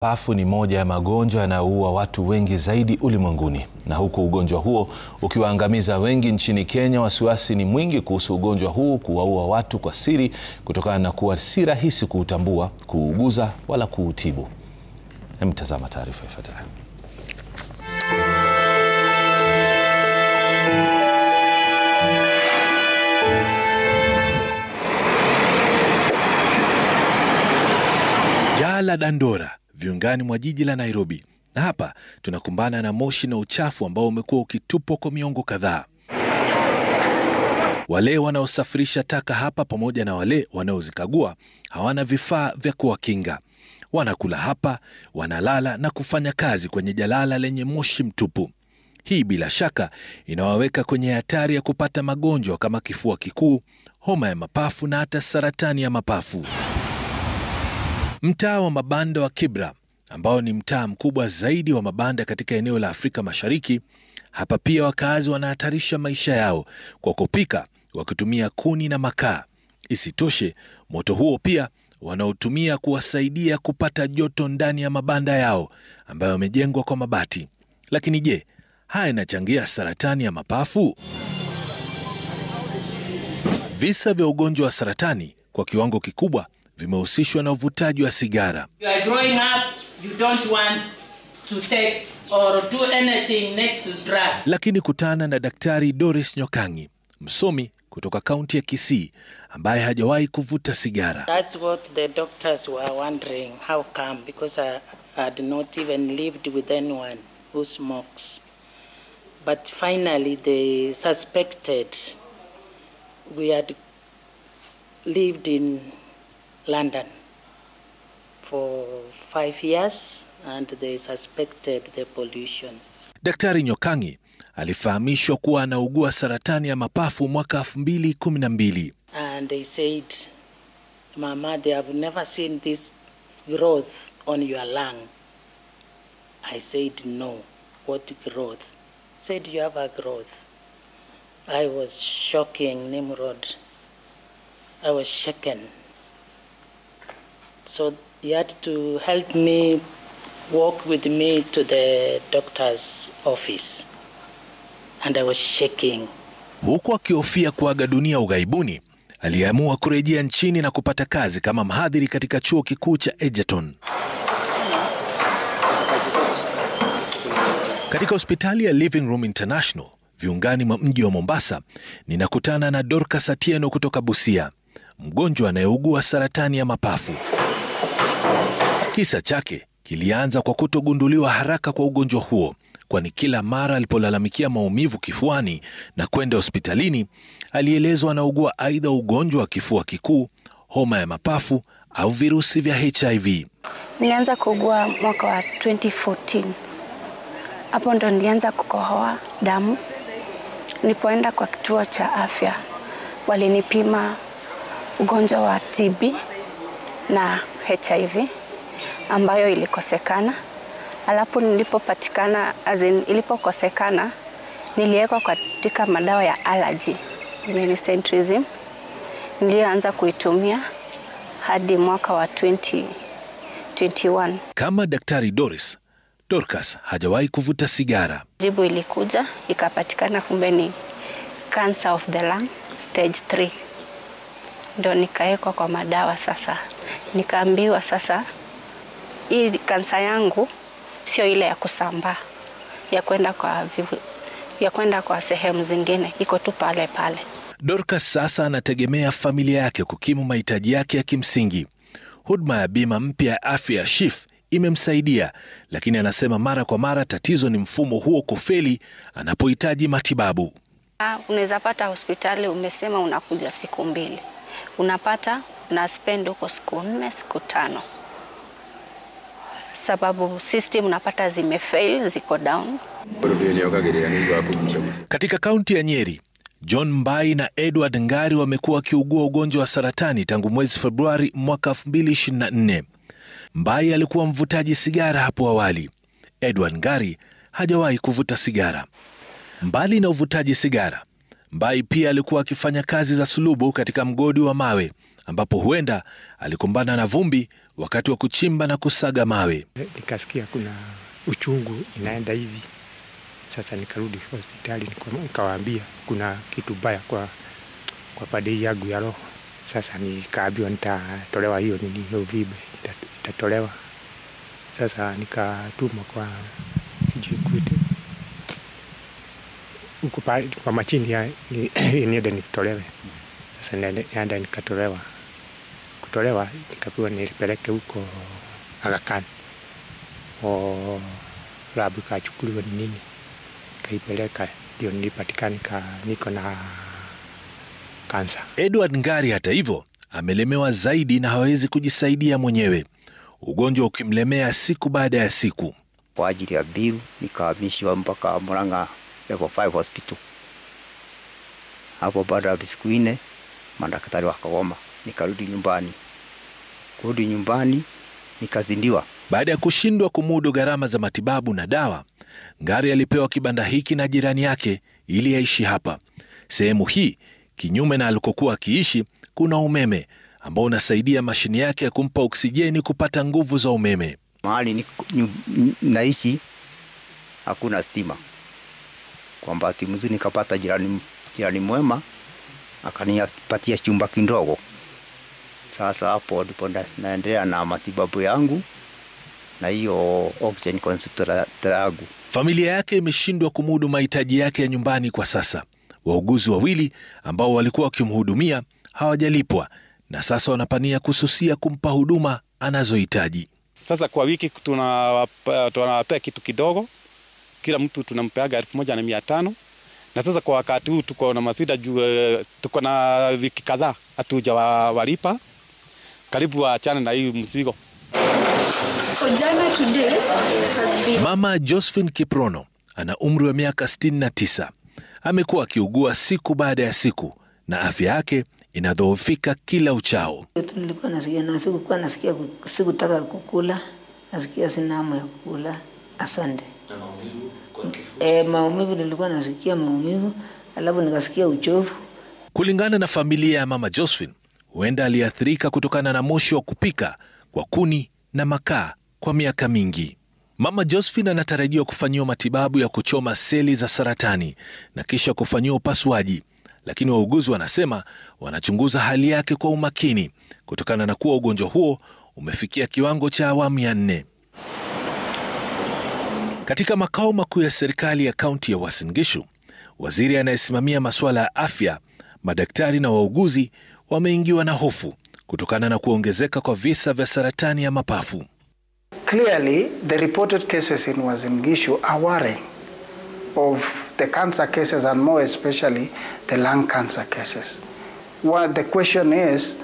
Mapafu ni moja ya magonjwa yanayoua watu wengi zaidi ulimwenguni, na huku ugonjwa huo ukiwaangamiza wengi nchini Kenya, wasiwasi ni mwingi kuhusu ugonjwa huu kuwaua watu kwa siri kutokana na kuwa si rahisi kuutambua, kuuguza wala kuutibu. Tazama taarifa ifuatayo. Jaa la Dandora, viungani mwa jiji la Nairobi, na hapa tunakumbana na moshi na uchafu ambao umekuwa ukitupwa kwa miongo kadhaa. Wale wanaosafirisha taka hapa pamoja na wale wanaozikagua hawana vifaa vya kuwakinga. Wanakula hapa, wanalala na kufanya kazi kwenye jalala lenye moshi mtupu. Hii bila shaka inawaweka kwenye hatari ya kupata magonjwa kama kifua kikuu, homa ya mapafu na hata saratani ya mapafu. Mtaa wa mabanda wa Kibra, ambao ni mtaa mkubwa zaidi wa mabanda katika eneo la Afrika Mashariki, hapa pia wakazi wanahatarisha maisha yao kwa kupika wakitumia kuni na makaa. Isitoshe, moto huo pia wanaotumia kuwasaidia kupata joto ndani ya mabanda yao ambayo yamejengwa kwa mabati. Lakini je, haya inachangia saratani ya mapafu? Visa vya ugonjwa wa saratani kwa kiwango kikubwa vimehusishwa na uvutaji wa sigara. You are growing up, you don't want to take or do anything next to drugs. Lakini kutana na Daktari Doris Nyokangi, msomi kutoka kaunti ya Kisii, ambaye hajawahi kuvuta sigara. That's what the doctors were wondering, how come, because I had not even lived with anyone who smokes. But finally they suspected. We had lived in London for 5 years and they suspected the pollution. Daktari Nyokangi alifahamishwa kuwa anaugua saratani ya mapafu mwaka 2012. And they said, Mama, they have never seen this growth on your lung. I said, no. What growth? Said, you have a growth. I was shocking, Nimrod. I was shaken. So he had to help me, walk with me to the doctor's office. And I was shaking. Huku akihofia kuaga dunia ughaibuni, aliamua kurejea nchini na kupata kazi kama mhadhiri katika chuo kikuu cha Egerton. Katika hospitali ya Living Room International, viungani mwa mji wa Mombasa, ninakutana na Dorcas Atieno kutoka Busia, mgonjwa anayeugua saratani ya mapafu. Kisa chake kilianza kwa kutogunduliwa haraka kwa ugonjwa huo, kwani kila mara alipolalamikia maumivu kifuani na kwenda hospitalini, alielezwa anaugua aidha ugonjwa wa kifua kikuu, homa ya mapafu au virusi vya HIV. Nilianza kuugua mwaka wa 2014. Hapo ndo nilianza kukohoa damu. Nilipoenda kwa kituo cha afya, walinipima ugonjwa wa TB na HIV ambayo ilikosekana. Alafu ilipokosekana, niliwekwa katika madawa ya allergy, ni Centrism. Nilianza kuitumia hadi mwaka wa 2021. Kama Daktari Dorcas hajawahi kuvuta sigara. Jibu ilikuja, ikapatikana kumbe ni cancer of the lung stage 3. Ndio nikawekwa kwa madawa sasa. Nikaambiwa sasa hii kansa yangu sio ile ya kusambaa, ya kwenda kwa sehemu zingine, iko tu pale pale. Dorcas sasa anategemea familia yake kukimu mahitaji yake ya kimsingi. Huduma ya bima mpya ya afya ya SHIF imemsaidia, lakini anasema mara kwa mara tatizo ni mfumo huo kufeli anapohitaji matibabu. Unaweza pata hospitali umesema unakuja siku 2. Unapata na spend huko siku 4, siku 5. Sababu system unapata zimefail, ziko down. Katika kaunti ya Nyeri, John Mbai na Edward Ngari wamekuwa wakiugua ugonjwa wa saratani tangu mwezi Februari mwaka 2024. Mbai alikuwa mvutaji sigara hapo awali. Edward Ngari hajawahi kuvuta sigara. Mbali na uvutaji sigara, Mbai pia alikuwa akifanya kazi za sulubu katika mgodi wa mawe ambapo huenda alikumbana na vumbi wakati wa kuchimba na kusaga mawe. Nikasikia kuna uchungu inaenda hivi. Sasa nikarudi hospitali nikawaambia kuna kitu baya kwa pande yangu ya roho. Sasa nikaambiwa nitatolewa hiyo uvimbe itatolewa. Sasa nikatumwa kwa Jikwite huko kwa machini ya niende nitolewe. Sasa naenda nikatolewa. Kutolewa nikapewa nilipeleke huko Aga Khan. Labu kachukuliwa ni nini? Kaipeleka ndio nilipatikana niko na kansa. Edward Ngari hata hivyo amelemewa zaidi na hawezi kujisaidia mwenyewe. Ugonjwa ukimlemea siku baada ya siku. Kwa ajili ya bill nikahamishwa mpaka Murang'a level 5 hospital. Hapo baada ya siku 4 madaktari wakagoma, nikarudi nyumbani. Kurudi nyumbani nikazindiwa. Baada ya kushindwa kumudu gharama za matibabu na dawa, Ngari alipewa kibanda hiki na jirani yake ili aishi hapa. Sehemu hii, kinyume na alikokuwa akiishi, kuna umeme ambao unasaidia mashini yake ya kumpa oksijeni kupata nguvu za umeme. Mahali naishi hakuna stima. Kwa bahati nzuri nikapata jirani mwema akanipatia chumba kidogo. Sasa hapo ndipo naendelea na matibabu yangu na hiyo oxygen concentrator yangu. Familia yake imeshindwa kumudu mahitaji yake ya nyumbani kwa sasa. Wauguzi wawili ambao walikuwa wakimhudumia hawajalipwa na sasa wanapania kususia kumpa huduma anazohitaji. Sasa kwa wiki tunawapea kitu kidogo. Kila mtu tunampeaga 1500. Na sasa kwa wakati huu tuko na masida juu tuko na wiki kadhaa hatujawalipa. Karibu waachane na hii mzigo. Mama Josephine Kiprono ana umri wa miaka 69. Amekuwa akiugua siku baada ya siku na afya yake inadhoofika kila uchao. Nilikuwa nasikia sikutaka kukula, nasikia sina hamu ya kukula. Asante. Na maumivu? Maumivu nilikuwa nasikia maumivu, alafu nikasikia uchovu. Kulingana na familia ya Mama Josephine, huenda aliathirika kutokana na moshi wa kupika kwa kuni na makaa kwa miaka mingi. Mama Josephine anatarajiwa kufanyiwa matibabu ya kuchoma seli za saratani na kisha kufanyiwa upasuaji, lakini wauguzi wanasema wanachunguza hali yake kwa umakini kutokana na kuwa ugonjwa huo umefikia kiwango cha awamu ya 4. Katika makao makuu ya serikali ya kaunti ya Uasin Gishu, waziri anayesimamia masuala ya afya, madaktari na wauguzi wameingiwa na hofu kutokana na kuongezeka kwa visa vya saratani ya mapafu. Clearly, the reported cases in Uasin Gishu are worrying of the cancer cases and more especially the lung cancer cases. The question is,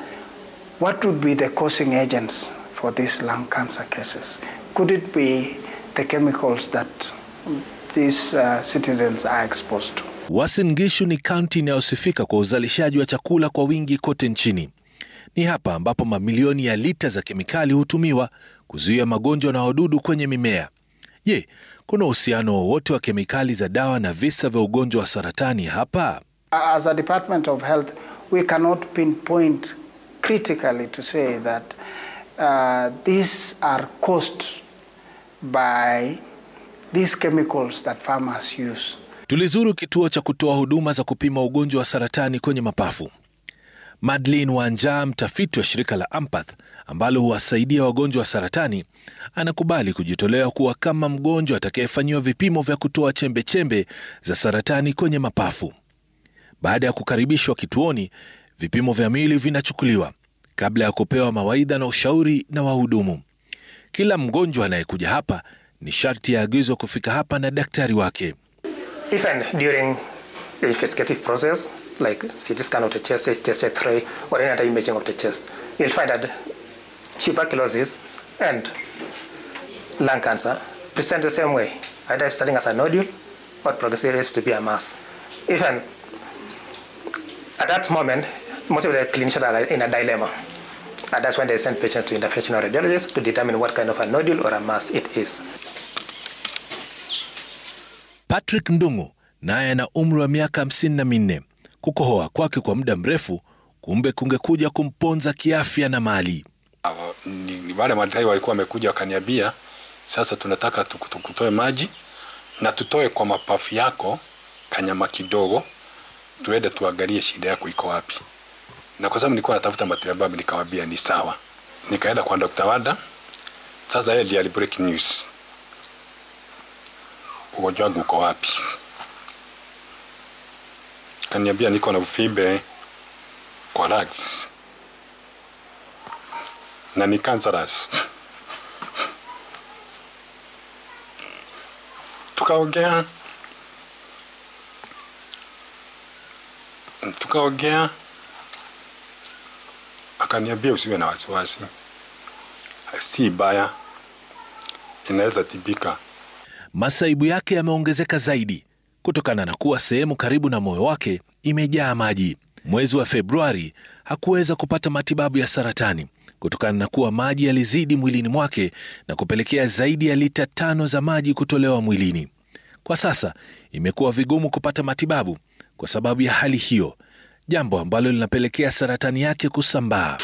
what would be the causing agents for these lung cancer cases? Could it be the chemicals that these citizens are exposed to? Uasin Gishu ni kaunti inayosifika kwa uzalishaji wa chakula kwa wingi kote nchini. Ni hapa ambapo mamilioni ya lita za kemikali hutumiwa kuzuia magonjwa na wadudu kwenye mimea. Je, kuna uhusiano wowote wa kemikali za dawa na visa vya ugonjwa wa saratani hapa? As a Department of Health, we cannot pinpoint critically to say that these are caused by these chemicals that farmers use. Tulizuru kituo cha kutoa huduma za kupima ugonjwa wa saratani kwenye mapafu. Madeleine Wanja, mtafiti wa shirika la Ampath ambalo huwasaidia wagonjwa wa saratani, anakubali kujitolea kuwa kama mgonjwa atakayefanyiwa vipimo vya kutoa chembe-chembe za saratani kwenye mapafu. Baada ya kukaribishwa kituoni, vipimo vya mwili vinachukuliwa kabla ya kupewa mawaidha na ushauri na wahudumu. Kila mgonjwa anayekuja hapa ni sharti ya agizo kufika hapa na daktari wake. Even during the investigative process, like CT scan of the chest, chest X-ray, or any other imaging of the chest, you'll find that tuberculosis and lung cancer present the same way, either starting as a nodule or progressively to be a mass. Even at that moment, most of the clinicians are in a dilemma, and that's when they send patients to interventional radiologists to determine what kind of a nodule or a mass it is. Patrick Ndungu naye ana umri wa miaka 54. Kukohoa kwake kwa muda mrefu kumbe kungekuja kumponza kiafya na mali. Ni wale madaktari walikuwa wamekuja wakaniambia, sasa tunataka tukutoe maji na tutoe kwa mapafu yako kanyama kidogo, tuende tuangalie shida yako iko wapi. Na kwa sababu nilikuwa natafuta matibabu, nikamwambia ni sawa. Nikaenda kwa Dr. Wada. Sasa yeye ndiye alibreak news. Ugonjwa wangu uko wapi? Kaniambia niko na uvimbe kwa lungs na ni cancerous. Tukaongea, akaniambia usiwe na wasiwasi, si baya, inaweza tibika. Masaibu yake yameongezeka zaidi kutokana na kuwa sehemu karibu na moyo wake imejaa maji. Mwezi wa Februari hakuweza kupata matibabu ya saratani kutokana na kuwa maji yalizidi mwilini mwake na kupelekea zaidi ya lita 5 za maji kutolewa mwilini. Kwa sasa imekuwa vigumu kupata matibabu kwa sababu ya hali hiyo, jambo ambalo linapelekea saratani yake kusambaa.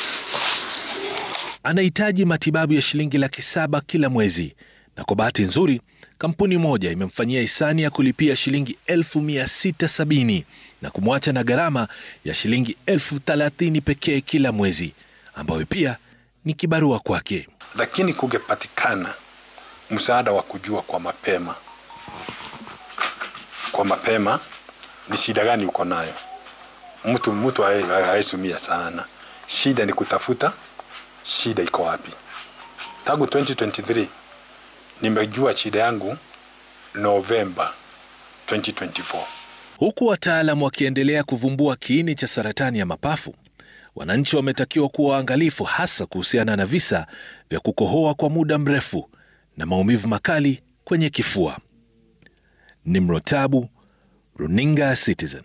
Anahitaji matibabu ya shilingi 700,000 kila mwezi, na kwa bahati nzuri kampuni moja imemfanyia hisani ya kulipia shilingi 1670 na kumwacha na gharama ya shilingi 30,000 pekee kila mwezi, ambayo pia ni kibarua kwake. Lakini kungepatikana msaada wa kujua kwa mapema ni shida gani uko nayo. Mtu haisumia sana. Shida ni kutafuta shida iko wapi. Tangu 2023 nimejua shida yangu Novemba 2024. Huku wataalamu wakiendelea kuvumbua kiini cha saratani ya mapafu, wananchi wametakiwa kuwa waangalifu, hasa kuhusiana na visa vya kukohoa kwa muda mrefu na maumivu makali kwenye kifua. Nimrod Tabu, Runinga Citizen.